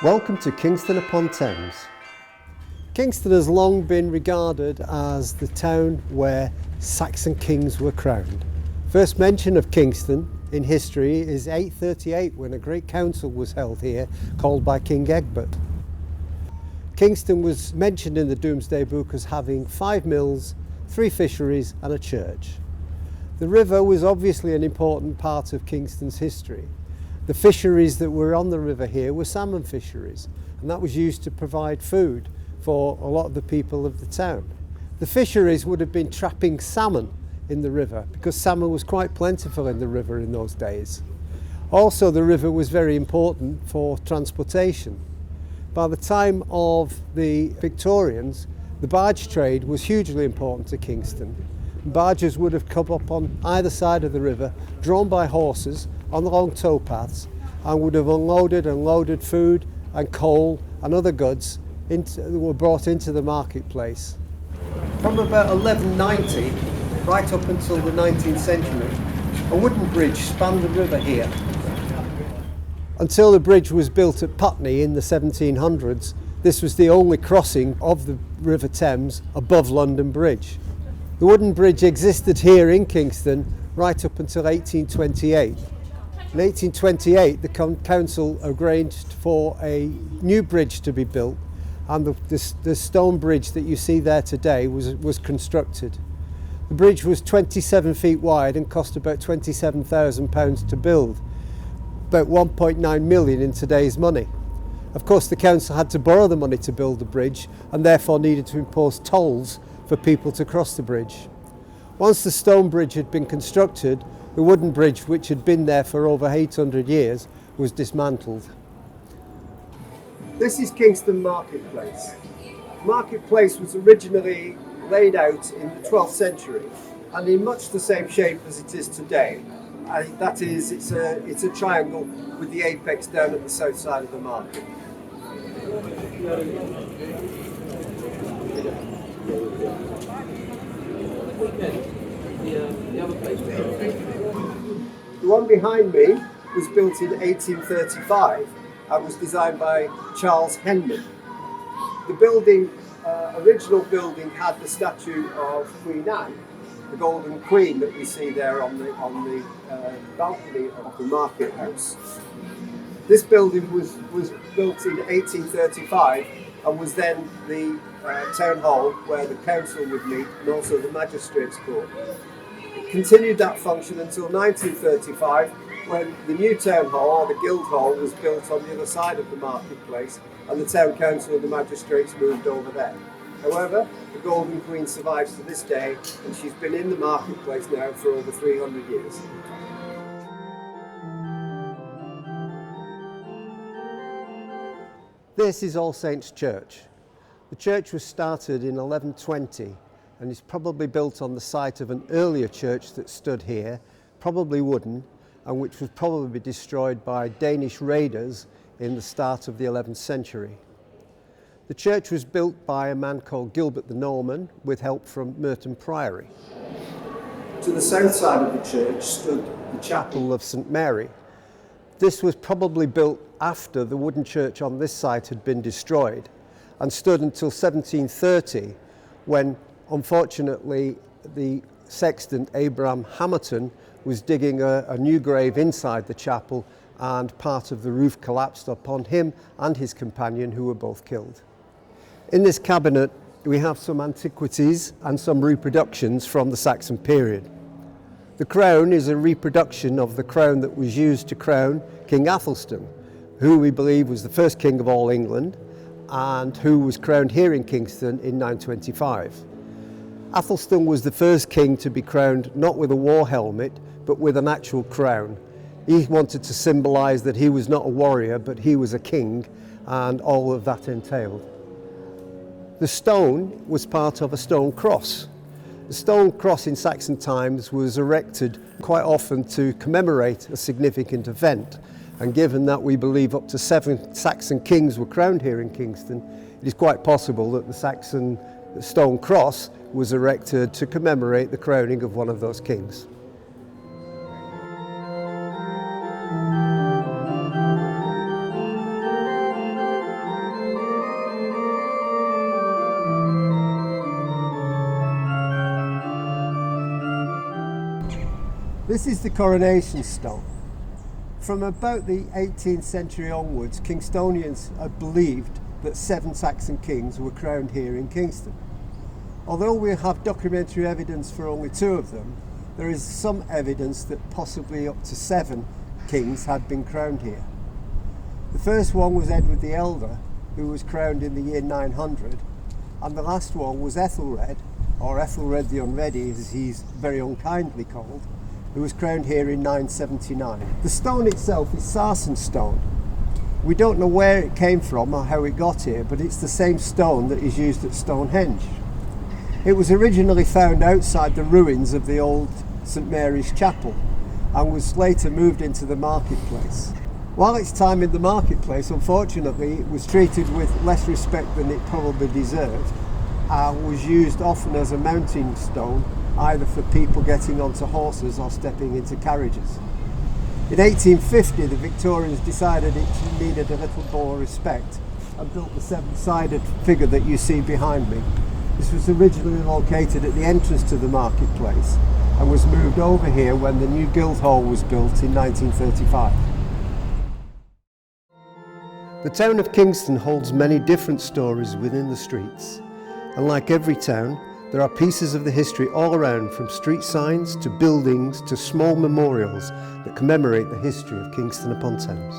Welcome to Kingston upon Thames. Kingston has long been regarded as the town where Saxon kings were crowned. First mention of Kingston in history is 838 when a great council was held here called by King Egbert. Kingston was mentioned in the Domesday Book as having 5 mills, 3 fisheries and a church. The river was obviously an important part of Kingston's history. The fisheries that were on the river here were salmon fisheries, and that was used to provide food for a lot of the people of the town. The fisheries would have been trapping salmon in the river because salmon was quite plentiful in the river in those days. Also, the river was very important for transportation. By the time of the Victorians, the barge trade was hugely important to Kingston. Barges would have come up on either side of the river, drawn by horses on the long towpaths, and would have unloaded and loaded food and coal and other goods that were brought into the marketplace. From about 1190 right up until the 19th century, a wooden bridge spanned the river here. Until the bridge was built at Putney in the 1700s, this was the only crossing of the River Thames above London Bridge. The wooden bridge existed here in Kingston right up until 1828. In 1828, the council arranged for a new bridge to be built, and the stone bridge that you see there today was constructed. The bridge was 27 feet wide and cost about £27,000 to build, about 1.9 million in today's money. Of course, the council had to borrow the money to build the bridge and therefore needed to impose tolls for people to cross the bridge. Once the stone bridge had been constructed, the wooden bridge, which had been there for over 800 years, was dismantled. This is Kingston Marketplace. Marketplace was originally laid out in the 12th century and in much the same shape as it is today. That is, it's a triangle with the apex down at the south side of the market. The one behind me was built in 1835 and was designed by Charles Henman. The building, original building, had the statue of Queen Anne, the Golden Queen that we see there on the balcony of the market house. This building was built in 1835 and was then the town hall where the council would meet and also the magistrates' court. It continued that function until 1935 when the new town hall, or the guild hall, was built on the other side of the marketplace and the town council and the magistrates moved over there. However, the Golden Queen survives to this day and she's been in the marketplace now for over 300 years. This is All Saints Church. The church was started in 1120 and is probably built on the site of an earlier church that stood here, probably wooden, and which was probably destroyed by Danish raiders in the start of the 11th century. The church was built by a man called Gilbert the Norman with help from Merton Priory. To the south side of the church stood the chapel of St Mary. This was probably built after the wooden church on this site had been destroyed and stood until 1730 when, unfortunately, the sexton Abraham Hamerton was digging a new grave inside the chapel and part of the roof collapsed upon him and his companion, who were both killed. In this cabinet we have some antiquities and some reproductions from the Saxon period. The crown is a reproduction of the crown that was used to crown King Athelstan, who we believe was the first king of all England and who was crowned here in Kingston in 925. Athelstan was the first king to be crowned not with a war helmet but with an actual crown. He wanted to symbolise that he was not a warrior but he was a king, and all of that entailed. The stone was part of a stone cross. The stone cross in Saxon times was erected quite often to commemorate a significant event, and given that we believe up to 7 Saxon kings were crowned here in Kingston, it is quite possible that the Saxon stone cross was erected to commemorate the crowning of one of those kings. This is the coronation stone. From about the 18th century onwards, Kingstonians had believed that 7 Saxon kings were crowned here in Kingston. Although we have documentary evidence for only 2 of them, there is some evidence that possibly up to 7 kings had been crowned here. The first one was Edward the Elder, who was crowned in the year 900, and the last one was Ethelred, or Ethelred the Unready as he's very unkindly called, who was crowned here in 979. The stone itself is sarsen stone. We don't know where it came from or how it got here, but it's the same stone that is used at Stonehenge. It was originally found outside the ruins of the old St Mary's Chapel and was later moved into the marketplace. While its time in the marketplace, unfortunately, it was treated with less respect than it probably deserved and was used often as a mounting stone, either for people getting onto horses or stepping into carriages. In 1850, the Victorians decided it needed a little more respect and built the 7-sided figure that you see behind me. This was originally located at the entrance to the marketplace and was moved over here when the new Guildhall was built in 1935. The town of Kingston holds many different stories within the streets, and like every town, there are pieces of the history all around, from street signs to buildings to small memorials that commemorate the history of Kingston upon Thames.